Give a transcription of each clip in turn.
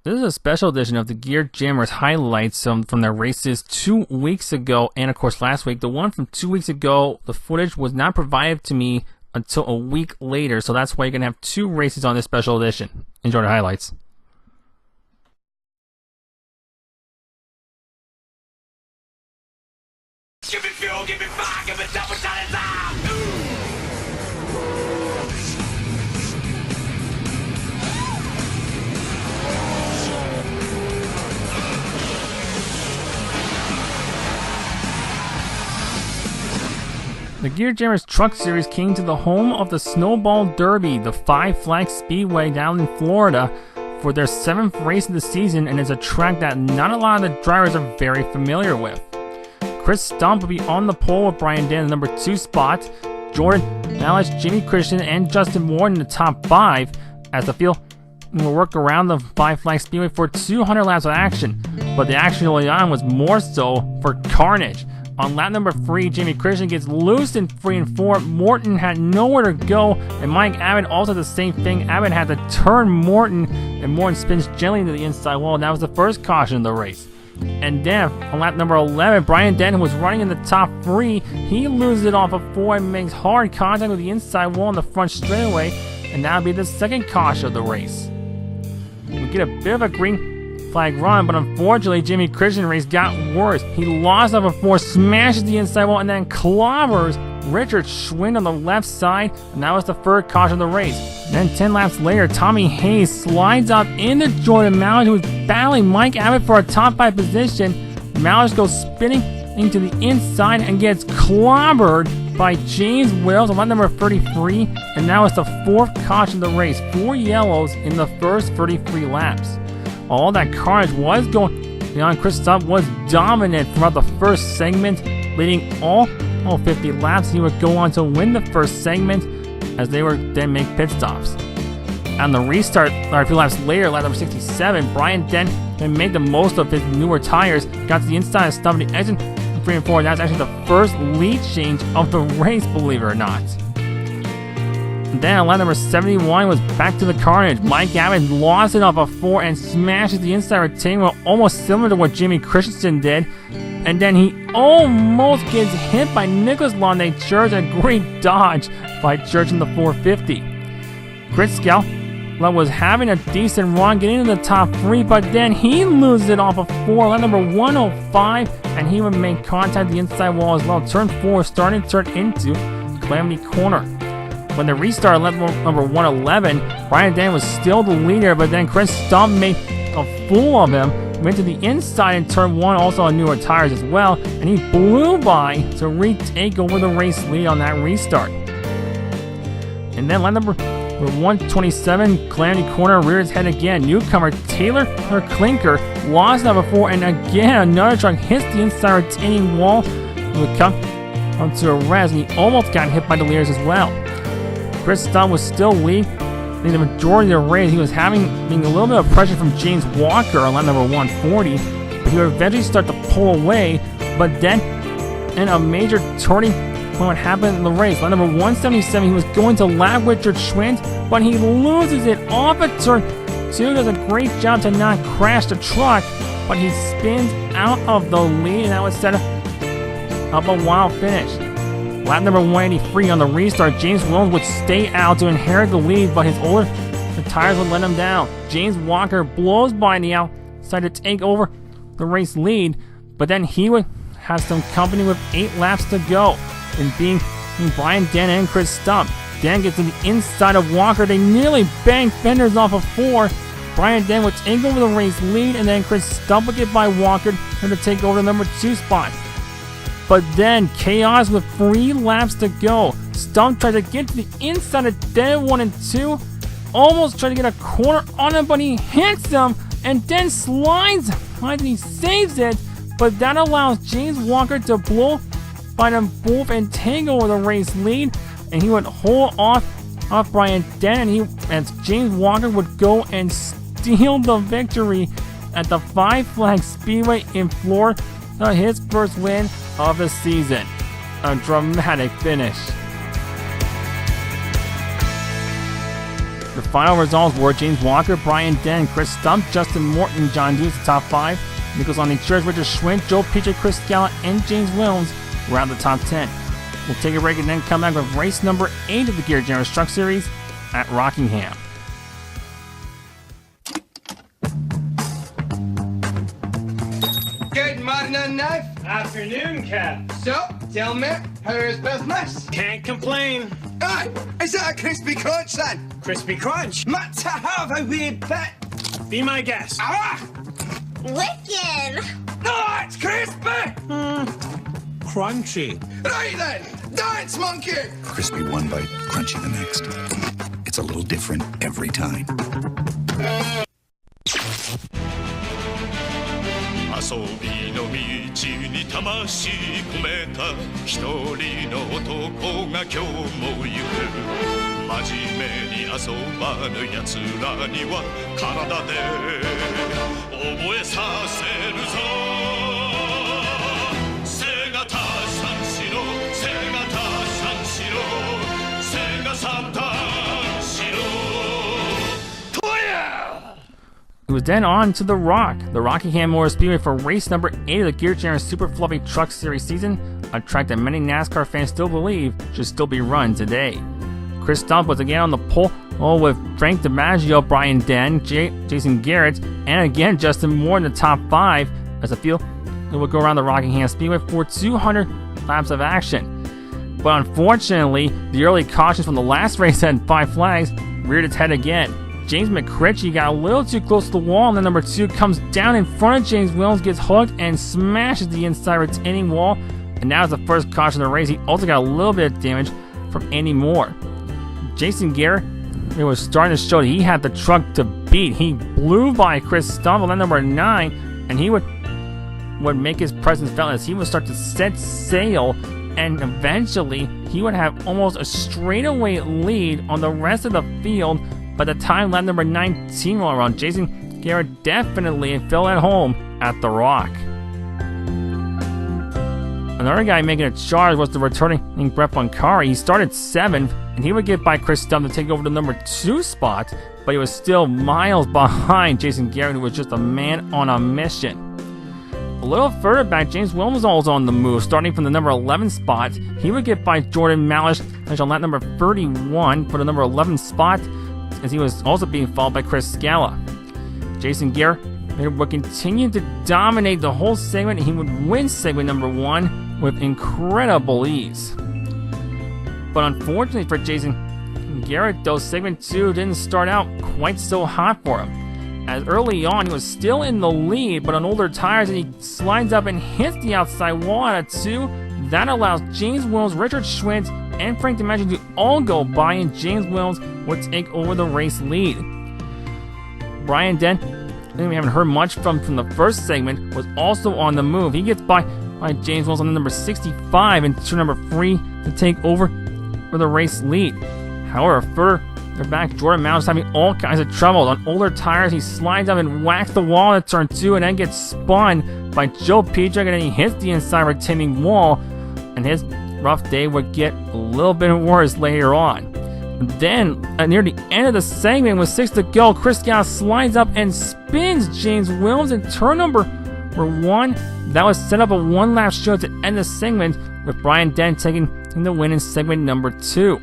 This is a special edition of the Gear Jammers highlights from their races 2 weeks ago and of course last week. The one from 2 weeks ago, the footage was not provided to me until a week later, so that's why you're going to have 2 races on this special edition. Enjoy the highlights. Give me fuel, give me fire, give me double time. The Gear Jammers Truck Series came to the home of the Snowball Derby, the Five Flag Speedway down in Florida, for their 7th race of the season, and is a track that not a lot of the drivers are very familiar with. Chris Stump will be on the pole with Brian Dan in the number 2 spot, Jordan Malice, Jimmy Christian, and Justin Ward in the top 5, as the field will work around the Five Flag Speedway for 200 laps of action, but the action early on was more so for carnage. On lap number 3, Jimmy Christian gets loose in 3 and 4. Morton had nowhere to go, and Mike Abbott also did the same thing. Abbott had to turn Morton, and Morton spins gently into the inside wall, and that was the first caution of the race. And then, on lap number 11, Brian Denton, who was running in the top 3, he loses it off of 4 and makes hard contact with the inside wall in the front straightaway, and that'll be the second caution of the race. We get a bit of a green flag run, but unfortunately Jimmy Christian's race got worse. He lost off of 4, smashes the inside wall, and then clobbers Richard Schwind on the left side, and that was the third caution of the race. Then 10 laps later, Tommy Hayes slides up into Jordan Malice, who was battling Mike Abbott for a top 5 position. Malice goes spinning into the inside and gets clobbered by James Wills on lap number 33, and that was the 4th caution of the race. 4 yellows in the first 33 laps. All that carnage was going on. Chris Stump was dominant throughout the first segment, leading all 50 laps. He would go on to win the first segment as they would then make pit stops. On the restart, a few laps later, lap number 67, Brian Dent then made the most of his newer tires, got to the inside and stumped the exit 3 and 4. That's actually the first lead change of the race, believe it or not. Then on lap number 71 was back to the carnage. Mike Abbott lost it off of 4 and smashes the inside retaining wheel, almost similar to what Jimmy Christensen did. And then he almost gets hit by Nicholas Londe Church, a great dodge by Church in the 450. Chris Scout was having a decent run, getting into the top 3, but then he loses it off of 4, lap number 105, and he would make contact the inside wall as well. Turn 4, starting to turn into Calamity Corner. When the restart, lap number 111, Brian Dan was still the leader, but then Chris Stump made a fool of him, went to the inside in turn 1, also on newer tires as well, and he blew by to retake over the race lead on that restart. And then lap number 127, Calamity Corner rears head again. Newcomer Taylor Clinker lost number 4, and again another truck hits the inside retaining wall and would come onto a rest, and he almost got hit by the leaders as well. Chris Stump was still leading the majority of the race. He was having a little bit of pressure from James Walker on lap number 140, but he would eventually start to pull away. But then, in a major turning point happened in the race. Lap number 177, he was going to lap Richard Schwind, but he loses it off of turn 2. Does a great job to not crash the truck, but he spins out of the lead, and that would set up a wild finish. Lap number 183 on the restart, James Williams would stay out to inherit the lead, but his older tires would let him down. James Walker blows by the outside to take over the race lead, but then he would have some company with 8 laps to go, and being Brian Dan and Chris Stump. Dan gets to the inside of Walker. They nearly bang fenders off of 4. Brian Dan would take over the race lead, and then Chris Stump would get by Walker to take over the number 2 spot. But then, chaos with 3 laps to go. Stump tried to get to the inside of dead 1 and 2. Almost tried to get a corner on him, but he hits him and then slides. And he saves it, but that allows James Walker to blow by them both and take over the race lead. And he would hold off Brian Dent, as James Walker would go and steal the victory at the Five Flag Speedway in Florida. His first win of the season. A dramatic finish. The final results were James Walker, Brian Den, Chris Stump, Justin Morton, John Dews, the top 5. Nichols on the church, Richard Schwint, Joe Peter, Chris Scala, and James Williams round the top 10. We'll take a break and then come back with race number 8 of the Gear Jammers Truck Series at Rockingham. Good morning, Knife. Afternoon, Cap. So, tell me, how's business? Can't complain. Aye, is that a crispy crunch then? Crispy crunch. Might to have a wee bit. Be my guest. Ah! Wicked! No, it's crispy! Crunchy. Right then, dance monkey! Crispy one bite, crunchy the next. It's a little different every time. 遊びの道に魂込めた一人の男が今日も行く真面目に遊ばぬ奴らには体で覚えさせるぞ背がたさんしろ背がたさんしろ背がさんたんしろ It was then on to the Rockingham Motor Speedway for race number 8 of the Gear Jammers Super Fluffy Truck Series season, a track that many NASCAR fans still believe should still be run today. Chris Stump was again on the pole, with Frank DiMaggio, Brian Den, Jason Garrett, and again Justin Moore in the top 5 as the field would go around the Rockingham Speedway for 200 laps of action. But unfortunately, the early cautions from the last race at Five Flags reared its head again. James McCritchie got a little too close to the wall, and then number 2 comes down in front of James Williams, gets hooked, and smashes the inside retaining wall. And now is the first caution of the race. He also got a little bit of damage from Andy Moore. Jason Garrett was starting to show that he had the truck to beat. He blew by Chris Stump on that number 9, and he would make his presence felt as he would start to set sail, and eventually he would have almost a straightaway lead on the rest of the field. By the time lap number 19 rolled around, Jason Garrett definitely fell at home at the Rock. Another guy making a charge was the returning Brett Buncari. He started 7th, and he would get by Chris Stump to take over the number 2 spot, but he was still miles behind Jason Garrett, who was just a man on a mission. A little further back, James Williams was also on the move, starting from the number 11 spot. He would get by Jordan Malish on lap number 31 for the number 11 spot, as he was also being followed by Chris Scala. Jason Garrett would continue to dominate the whole segment, and he would win segment number 1 with incredible ease. But unfortunately for Jason Garrett, though, segment 2 didn't start out quite so hot for him. As early on, he was still in the lead, but on older tires, and he slides up and hits the outside wall at a 2. That allows James Williams, Richard Schwint, and Frank DiMaggio to all go by, and James Williams would take over the race lead. Brian Den, we haven't heard much from the first segment, was also on the move. He gets by James Williams on the number 65 and turn number 3 to take over for the race lead. However, further back, Jordan Malish is having all kinds of trouble. On older tires, he slides up and whacks the wall at turn 2 and then gets spun by Joe Petrick, and then he hits the inside retaining wall, and his rough day would get a little bit worse later on. Then, near the end of the segment with 6 to go, Chris Scala slides up and spins James Williams in turn number 1. That was set up a 1-lap show to end the segment, with Brian Den taking the win in segment number 2.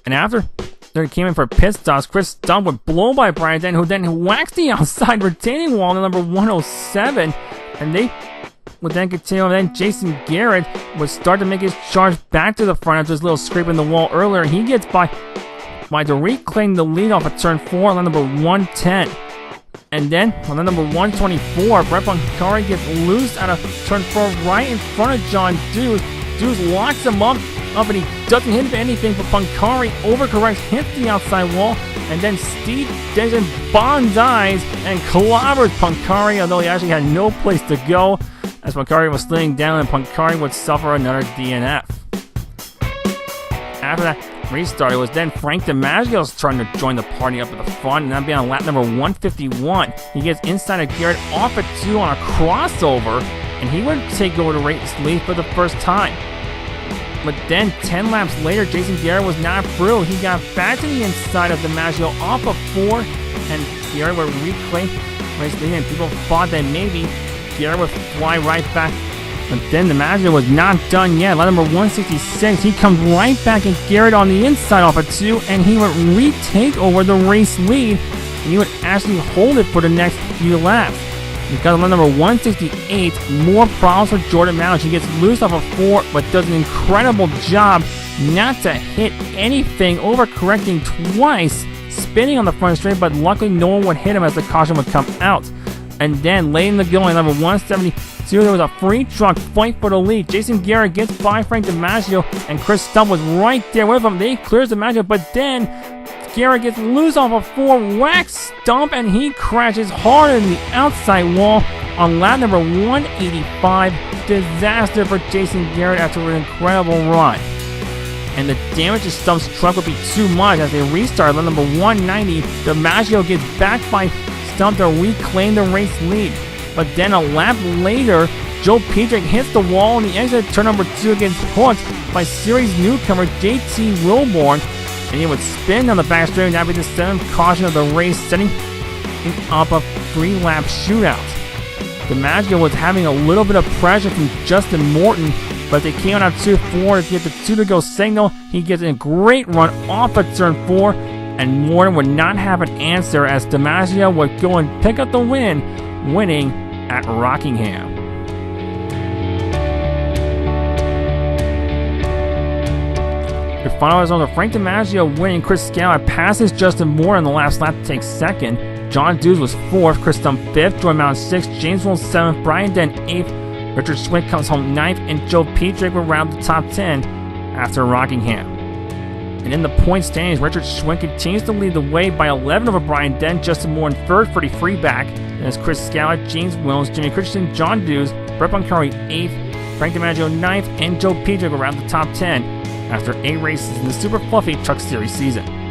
And after they came in for pit stops, Chris Stump would blow by Brian Den, who then whacks the outside retaining wall on number 107, and they would then continue, and then Jason Garrett would start to make his charge back to the front after his little scrape in the wall earlier. He gets by to reclaim the lead off of turn 4 on number 110. And then on the number 124, Brett Buncari gets loose out of turn 4 right in front of John Dews. Dews locks him up, and he doesn't hit anything, but Buncari overcorrects, hits the outside wall, and then Steve Denison bonds-eyes and clobbers Buncari, although he actually had no place to go, as Buncari was sliding down, and Buncari would suffer another DNF. After that restart, it was then Frank DiMaggio's turn to join the party up at the front, and that'd be on lap number 151. He gets inside of Garrett off at 2 on a crossover, and he would take over the race lead for the first time. But then 10 laps later, Jason Garrett was not through. He got back to the inside of DiMaggio off of 4, and Garrett would reclaim race lead, and people thought that maybe Garrett would fly right back. But then DiMaggio was not done yet. Lap number 166, he comes right back at Garrett on the inside off of 2, and he would retake over the race lead, and he would actually hold it for the next few laps. Because of lap number 168, more problems for Jordan Mouch. He gets loose off of 4, but does an incredible job not to hit anything, overcorrecting twice, spinning on the front straight, but luckily no one would hit him as the caution would come out. And then late in the going, number 172, there was a free truck fight for the lead. Jason Garrett gets by Frank DiMaggio, and Chris Stump was right there with him. They clears DiMaggio, but then Garrett gets loose off of 4, whacks Stump, and he crashes hard in the outside wall on lap number 185. Disaster for Jason Garrett after an incredible run. And the damage to Stump's truck would be too much as they restart lap number 190. DiMaggio gets back by Stump to reclaim the race lead. But then a lap later, Joe Petrick hits the wall on the exit of turn number 2, gets hooked by series newcomer JT Wilborn, and he would spin on the back straight, and that would be the 7th caution of the race, setting up a 3-lap shootout. DiMaggio was having a little bit of pressure from Justin Morton, but they came out 2-4 to get the 2-to-go signal. He gets a great run off of turn 4, and Morton would not have an answer as DiMaggio would go and pick up the win, winning at Rockingham. The final result of Frank DiMaggio winning. Chris Scala passes Justin Moore in the last lap to take 2nd. John Dews was 4th, Chris Stump 5th, Joy Mountain 6th, James Wills 7th, Brian Den 8th, Richard Schwink comes home 9th, and Joe Petrick would round the top 10 after Rockingham. And in the point standings, Richard Schwink continues to lead the way by 11 over Brian Den, Justin Moore in 3rd, Freddie Freeback, and it's Chris Scala, James Wills, Jimmy Christensen, John Dews, Brett Buncari 8th, Frank DiMaggio 9th, and Joe Petrick around the top 10 after 8 races in the Super Fluffy Truck Series season.